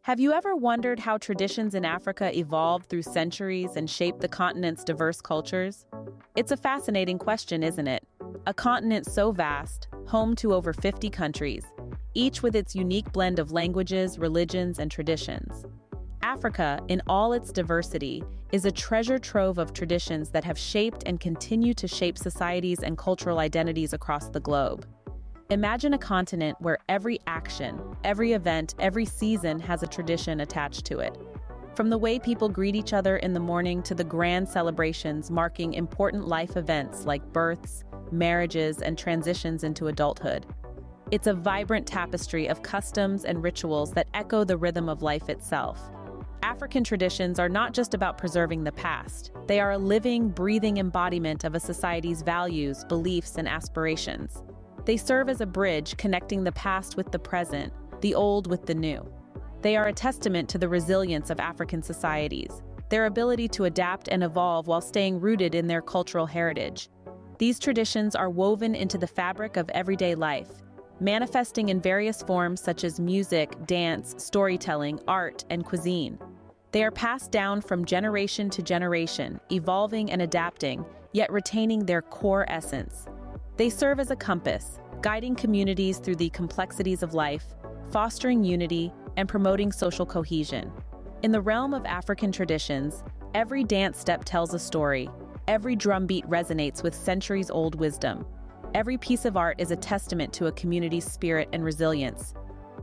Have you ever wondered how traditions in Africa evolved through centuries and shaped the continent's diverse cultures? It's a fascinating question, isn't it? A continent so vast, home to over 50 countries, each with its unique blend of languages, religions, and traditions. Africa, in all its diversity, is a treasure trove of traditions that have shaped and continue to shape societies and cultural identities across the globe. Imagine a continent where every action, every event, every season has a tradition attached to it. From the way people greet each other in the morning to the grand celebrations marking important life events like births, marriages, and transitions into adulthood. It's a vibrant tapestry of customs and rituals that echo the rhythm of life itself. African traditions are not just about preserving the past. They are a living, breathing embodiment of a society's values, beliefs, and aspirations. They serve as a bridge connecting the past with the present, the old with the new. They are a testament to the resilience of African societies, their ability to adapt and evolve while staying rooted in their cultural heritage. These traditions are woven into the fabric of everyday life, manifesting in various forms such as music, dance, storytelling, art, and cuisine. They are passed down from generation to generation, evolving and adapting, yet retaining their core essence. They serve as a compass, guiding communities through the complexities of life, fostering unity, and promoting social cohesion. In the realm of African traditions, every dance step tells a story, every drumbeat resonates with centuries-old wisdom. Every piece of art is a testament to a community's spirit and resilience.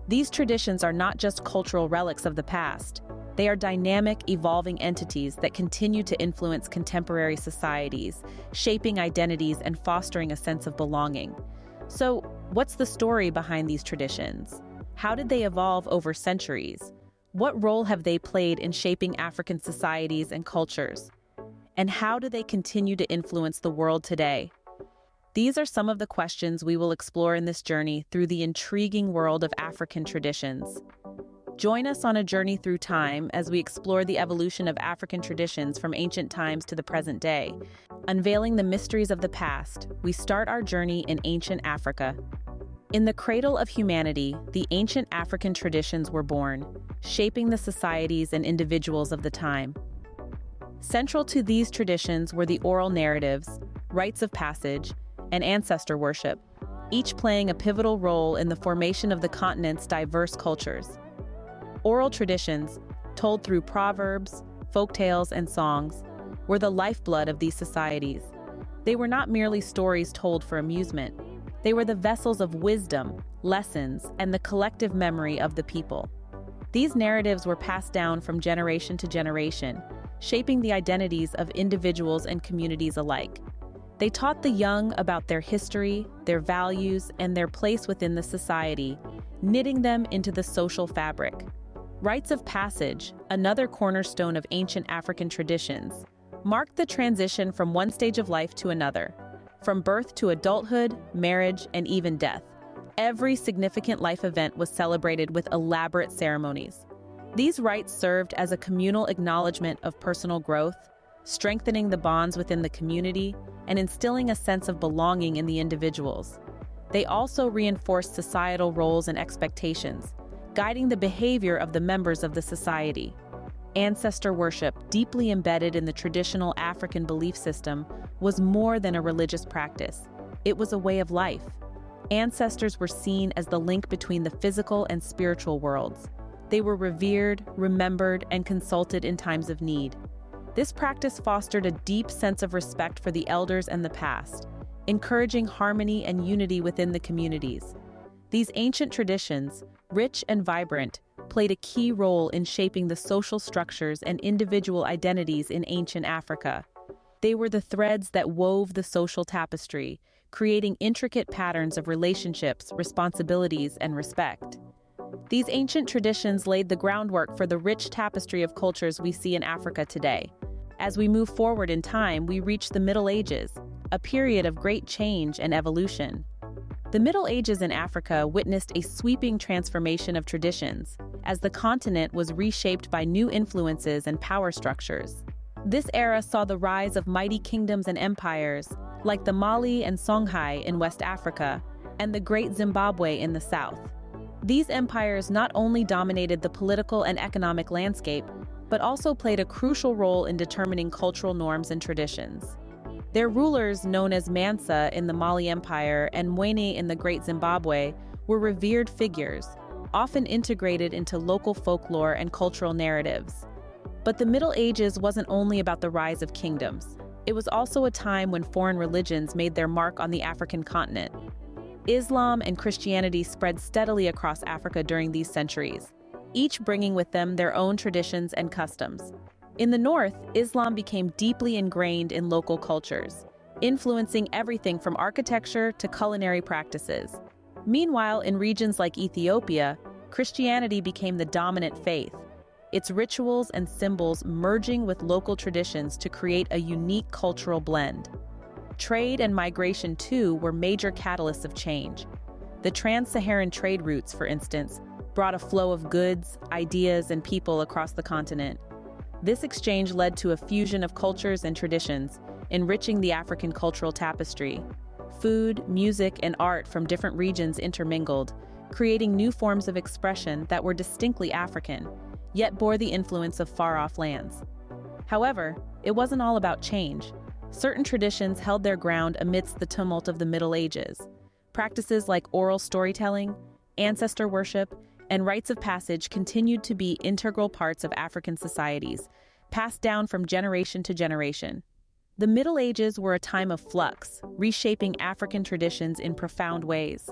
These traditions are not just cultural relics of the past. They are dynamic, evolving entities that continue to influence contemporary societies, shaping identities and fostering a sense of belonging. So, what's the story behind these traditions? How did they evolve over centuries? What role have they played in shaping African societies and cultures? And how do they continue to influence the world today? These are some of the questions we will explore in this journey through the intriguing world of African traditions. Join us on a journey through time as we explore the evolution of African traditions from ancient times to the present day. Unveiling the mysteries of the past, we start our journey in ancient Africa. In the cradle of humanity, the ancient African traditions were born, shaping the societies and individuals of the time. Central to these traditions were the oral narratives, rites of passage, and ancestor worship, each playing a pivotal role in the formation of the continent's diverse cultures. Oral traditions, told through proverbs, folktales, and songs, were the lifeblood of these societies. They were not merely stories told for amusement. They were the vessels of wisdom, lessons, and the collective memory of the people. These narratives were passed down from generation to generation, shaping the identities of individuals and communities alike. They taught the young about their history, their values, and their place within the society, knitting them into the social fabric. Rites of passage, another cornerstone of ancient African traditions, marked the transition from one stage of life to another, from birth to adulthood, marriage, and even death. Every significant life event was celebrated with elaborate ceremonies. These rites served as a communal acknowledgement of personal growth, strengthening the bonds within the community and instilling a sense of belonging in the individuals. They also reinforced societal roles and expectations, guiding the behavior of the members of the society. Ancestor worship, deeply embedded in the traditional African belief system, was more than a religious practice. It was a way of life. Ancestors were seen as the link between the physical and spiritual worlds. They were revered, remembered, and consulted in times of need. This practice fostered a deep sense of respect for the elders and the past, encouraging harmony and unity within the communities. These ancient traditions, rich and vibrant, played a key role in shaping the social structures and individual identities in ancient Africa. They were the threads that wove the social tapestry, creating intricate patterns of relationships, responsibilities, and respect. These ancient traditions laid the groundwork for the rich tapestry of cultures we see in Africa today. As we move forward in time, we reach the Middle Ages, a period of great change and evolution. The Middle Ages in Africa witnessed a sweeping transformation of traditions, as the continent was reshaped by new influences and power structures. This era saw the rise of mighty kingdoms and empires, like the Mali and Songhai in West Africa, and the Great Zimbabwe in the south. These empires not only dominated the political and economic landscape, but also played a crucial role in determining cultural norms and traditions. Their rulers, known as Mansa in the Mali Empire and Mwene in the Great Zimbabwe, were revered figures, often integrated into local folklore and cultural narratives. But the Middle Ages wasn't only about the rise of kingdoms. It was also a time when foreign religions made their mark on the African continent. Islam and Christianity spread steadily across Africa during these centuries, each bringing with them their own traditions and customs. In the north, Islam became deeply ingrained in local cultures, influencing everything from architecture to culinary practices. Meanwhile, in regions like Ethiopia, Christianity became the dominant faith, its rituals and symbols merging with local traditions to create a unique cultural blend. Trade and migration, too, were major catalysts of change. The trans-Saharan trade routes, for instance, brought a flow of goods, ideas, and people across the continent. This exchange led to a fusion of cultures and traditions, enriching the African cultural tapestry. Food, music, and art from different regions intermingled, creating new forms of expression that were distinctly African, yet bore the influence of far-off lands. However, it wasn't all about change. Certain traditions held their ground amidst the tumult of the Middle Ages. Practices like oral storytelling, ancestor worship, and rites of passage continued to be integral parts of African societies, passed down from generation to generation. The Middle Ages were a time of flux, reshaping African traditions in profound ways.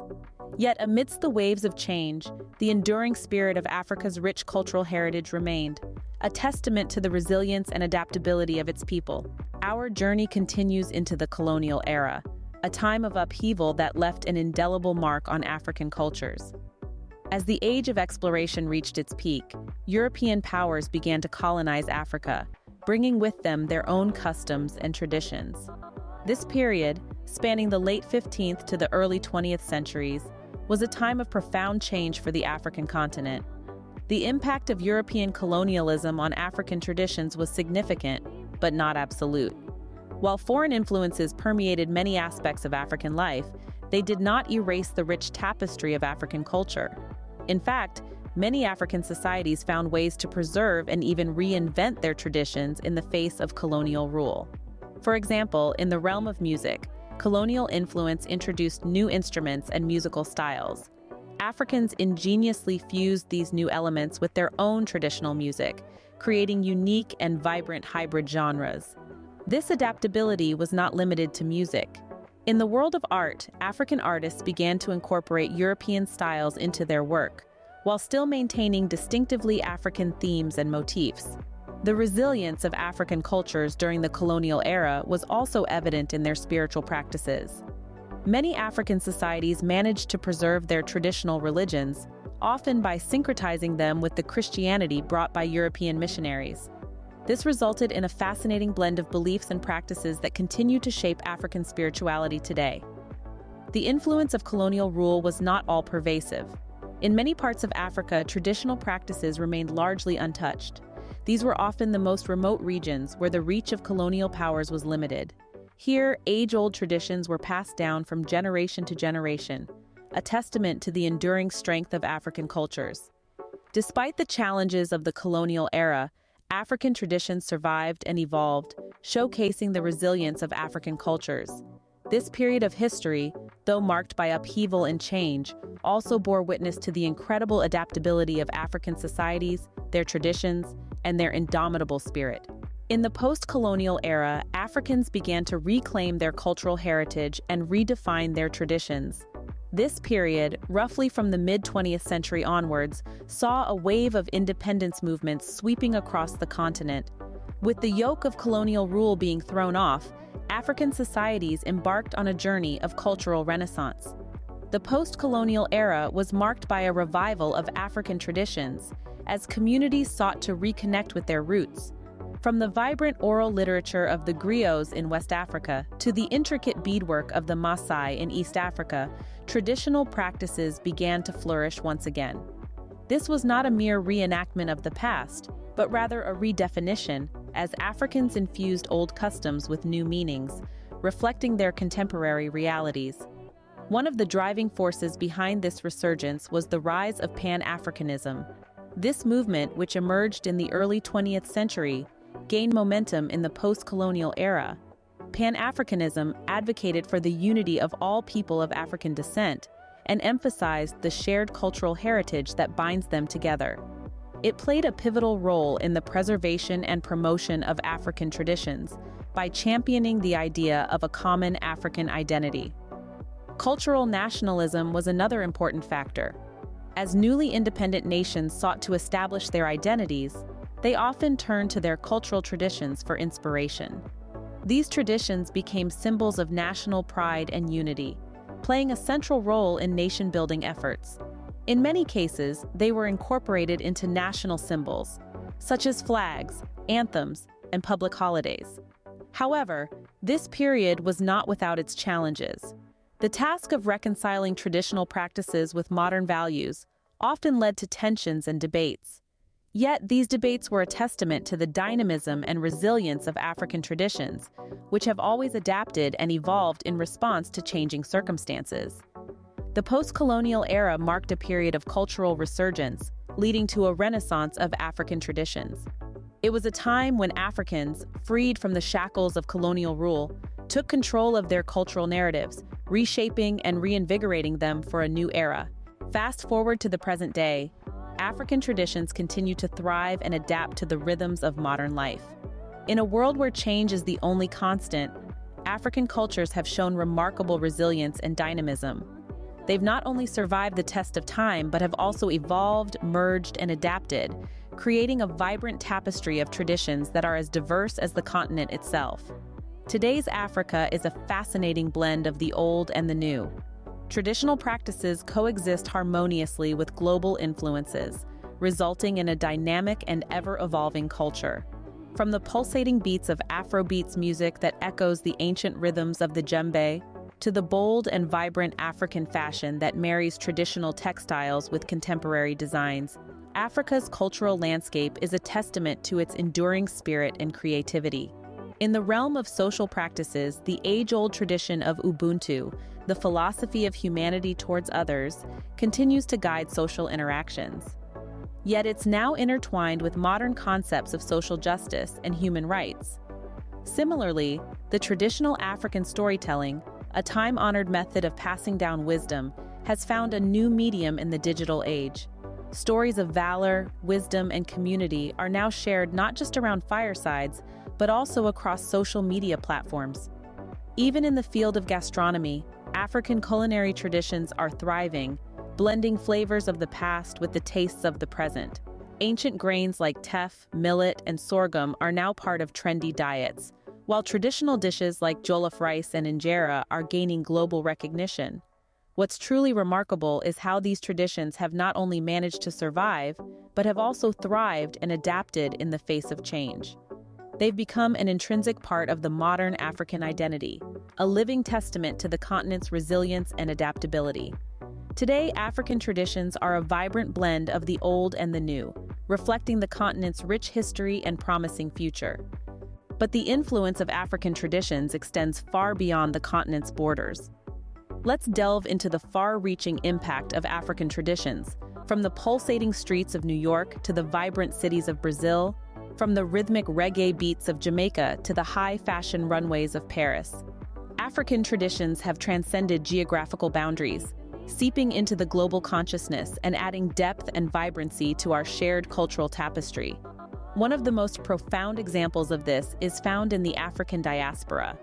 Yet amidst the waves of change, the enduring spirit of Africa's rich cultural heritage remained, a testament to the resilience and adaptability of its people. Our journey continues into the colonial era, a time of upheaval that left an indelible mark on African cultures. As the age of exploration reached its peak, European powers began to colonize Africa, bringing with them their own customs and traditions. This period, spanning the late 15th to the early 20th centuries, was a time of profound change for the African continent. The impact of European colonialism on African traditions was significant, but not absolute. While foreign influences permeated many aspects of African life, they did not erase the rich tapestry of African culture. In fact, many African societies found ways to preserve and even reinvent their traditions in the face of colonial rule. For example, in the realm of music, colonial influence introduced new instruments and musical styles. Africans ingeniously fused these new elements with their own traditional music, creating unique and vibrant hybrid genres. This adaptability was not limited to music. In the world of art, African artists began to incorporate European styles into their work, while still maintaining distinctively African themes and motifs. The resilience of African cultures during the colonial era was also evident in their spiritual practices. Many African societies managed to preserve their traditional religions, often by syncretizing them with the Christianity brought by European missionaries. This resulted in a fascinating blend of beliefs and practices that continue to shape African spirituality today. The influence of colonial rule was not all pervasive. In many parts of Africa, traditional practices remained largely untouched. These were often the most remote regions where the reach of colonial powers was limited. Here, age-old traditions were passed down from generation to generation, a testament to the enduring strength of African cultures. Despite the challenges of the colonial era, African traditions survived and evolved, showcasing the resilience of African cultures. This period of history, though marked by upheaval and change, also bore witness to the incredible adaptability of African societies, their traditions, and their indomitable spirit. In the post-colonial era, Africans began to reclaim their cultural heritage and redefine their traditions. This period, roughly from the mid-20th century onwards, saw a wave of independence movements sweeping across the continent. With the yoke of colonial rule being thrown off, African societies embarked on a journey of cultural renaissance. The post-colonial era was marked by a revival of African traditions, as communities sought to reconnect with their roots. From the vibrant oral literature of the griots in West Africa to the intricate beadwork of the Maasai in East Africa, traditional practices began to flourish once again. This was not a mere reenactment of the past, but rather a redefinition, as Africans infused old customs with new meanings, reflecting their contemporary realities. One of the driving forces behind this resurgence was the rise of Pan-Africanism. This movement, which emerged in the early 20th century, gained momentum in the post-colonial era. Pan-Africanism advocated for the unity of all people of African descent and emphasized the shared cultural heritage that binds them together. It played a pivotal role in the preservation and promotion of African traditions by championing the idea of a common African identity. Cultural nationalism was another important factor. As newly independent nations sought to establish their identities, they often turned to their cultural traditions for inspiration. These traditions became symbols of national pride and unity, playing a central role in nation-building efforts. In many cases, they were incorporated into national symbols, such as flags, anthems, and public holidays. However, this period was not without its challenges. The task of reconciling traditional practices with modern values often led to tensions and debates. Yet these debates were a testament to the dynamism and resilience of African traditions, which have always adapted and evolved in response to changing circumstances. The post-colonial era marked a period of cultural resurgence, leading to a renaissance of African traditions. It was a time when Africans, freed from the shackles of colonial rule, took control of their cultural narratives, reshaping and reinvigorating them for a new era. Fast forward to the present day, African traditions continue to thrive and adapt to the rhythms of modern life. In a world where change is the only constant, African cultures have shown remarkable resilience and dynamism. They've not only survived the test of time, but have also evolved, merged, and adapted, creating a vibrant tapestry of traditions that are as diverse as the continent itself. Today's Africa is a fascinating blend of the old and the new. Traditional practices coexist harmoniously with global influences, resulting in a dynamic and ever-evolving culture. From the pulsating beats of Afrobeats music that echoes the ancient rhythms of the djembe, to the bold and vibrant African fashion that marries traditional textiles with contemporary designs, Africa's cultural landscape is a testament to its enduring spirit and creativity. In the realm of social practices, the age-old tradition of Ubuntu, the philosophy of humanity towards others, continues to guide social interactions. Yet it's now intertwined with modern concepts of social justice and human rights. Similarly, the traditional African storytelling, a time-honored method of passing down wisdom, has found a new medium in the digital age. Stories of valor, wisdom, and community are now shared not just around firesides, but also across social media platforms. Even in the field of gastronomy, African culinary traditions are thriving, blending flavors of the past with the tastes of the present. Ancient grains like teff, millet, and sorghum are now part of trendy diets, while traditional dishes like jollof rice and injera are gaining global recognition. What's truly remarkable is how these traditions have not only managed to survive, but have also thrived and adapted in the face of change. They've become an intrinsic part of the modern African identity, a living testament to the continent's resilience and adaptability. Today, African traditions are a vibrant blend of the old and the new, reflecting the continent's rich history and promising future. But the influence of African traditions extends far beyond the continent's borders. Let's delve into the far-reaching impact of African traditions, from the pulsating streets of New York to the vibrant cities of Brazil, from the rhythmic reggae beats of Jamaica to the high-fashion runways of Paris. African traditions have transcended geographical boundaries, seeping into the global consciousness and adding depth and vibrancy to our shared cultural tapestry. One of the most profound examples of this is found in the African diaspora.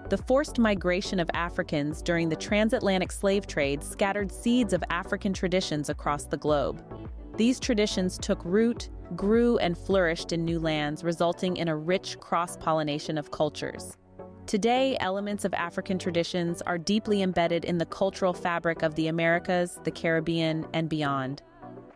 The forced migration of Africans during the transatlantic slave trade scattered seeds of African traditions across the globe. These traditions took root, grew, and flourished in new lands, resulting in a rich cross-pollination of cultures. Today, elements of African traditions are deeply embedded in the cultural fabric of the Americas, the Caribbean, and beyond.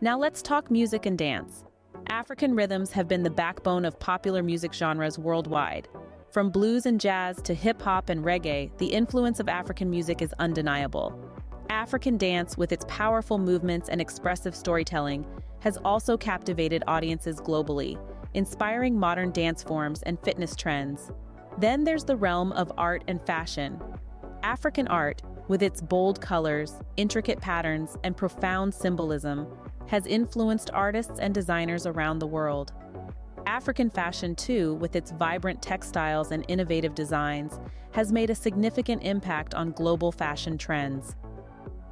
Now let's talk music and dance. African rhythms have been the backbone of popular music genres worldwide. From blues and jazz to hip-hop and reggae, the influence of African music is undeniable. African dance, with its powerful movements and expressive storytelling, has also captivated audiences globally, inspiring modern dance forms and fitness trends. Then there's the realm of art and fashion. African art, with its bold colors, intricate patterns, and profound symbolism, has influenced artists and designers around the world. African fashion, too, with its vibrant textiles and innovative designs, has made a significant impact on global fashion trends.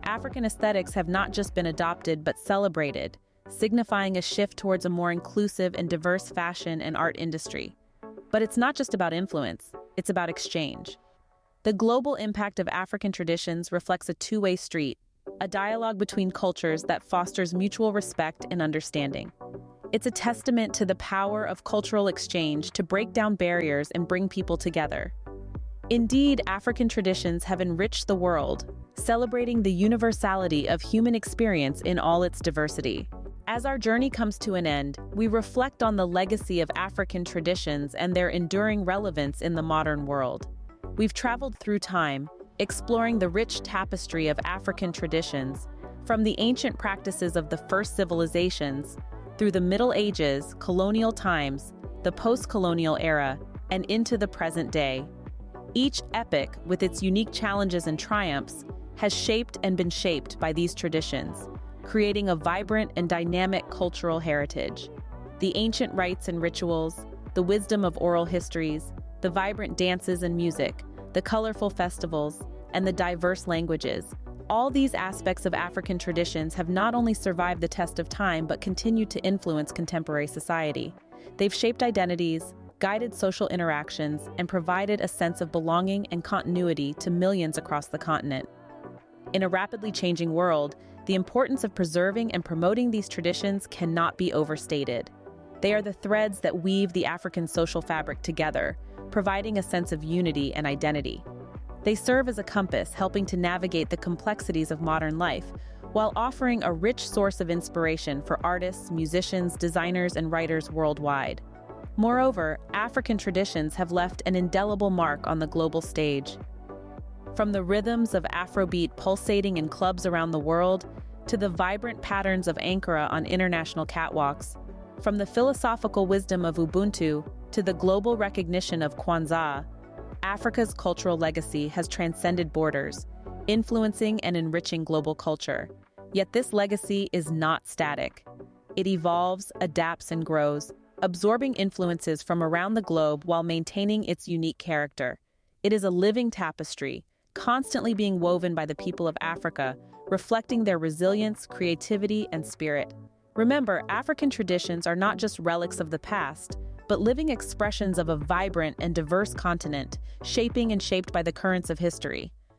African aesthetics have not just been adopted but celebrated, signifying a shift towards a more inclusive and diverse fashion and art industry. But it's not just about influence, it's about exchange. The global impact of African traditions reflects a two-way street, a dialogue between cultures that fosters mutual respect and understanding. It's a testament to the power of cultural exchange to break down barriers and bring people together. Indeed, African traditions have enriched the world, celebrating the universality of human experience in all its diversity. As our journey comes to an end, we reflect on the legacy of African traditions and their enduring relevance in the modern world. We've traveled through time, exploring the rich tapestry of African traditions, from the ancient practices of the first civilizations, through the Middle Ages, colonial times, the post-colonial era, and into the present day. Each epoch, with its unique challenges and triumphs, has shaped and been shaped by these traditions, creating a vibrant and dynamic cultural heritage. The ancient rites and rituals, the wisdom of oral histories, the vibrant dances and music, the colorful festivals, and the diverse languages. All these aspects of African traditions have not only survived the test of time but continue to influence contemporary society. They've shaped identities, guided social interactions, and provided a sense of belonging and continuity to millions across the continent. In a rapidly changing world, the importance of preserving and promoting these traditions cannot be overstated. They are the threads that weave the African social fabric together, providing a sense of unity and identity. They serve as a compass, helping to navigate the complexities of modern life, while offering a rich source of inspiration for artists, musicians, designers, and writers worldwide. Moreover, African traditions have left an indelible mark on the global stage. From the rhythms of Afrobeat pulsating in clubs around the world, to the vibrant patterns of Ankara on international catwalks, from the philosophical wisdom of Ubuntu to the global recognition of Kwanzaa, Africa's cultural legacy has transcended borders, influencing and enriching global culture. Yet this legacy is not static. It evolves, adapts, and grows, absorbing influences from around the globe while maintaining its unique character. It is a living tapestry, constantly being woven by the people of Africa, reflecting their resilience, creativity, and spirit. Remember, African traditions are not just relics of the past, but living expressions of a vibrant and diverse continent, shaping and shaped by the currents of history.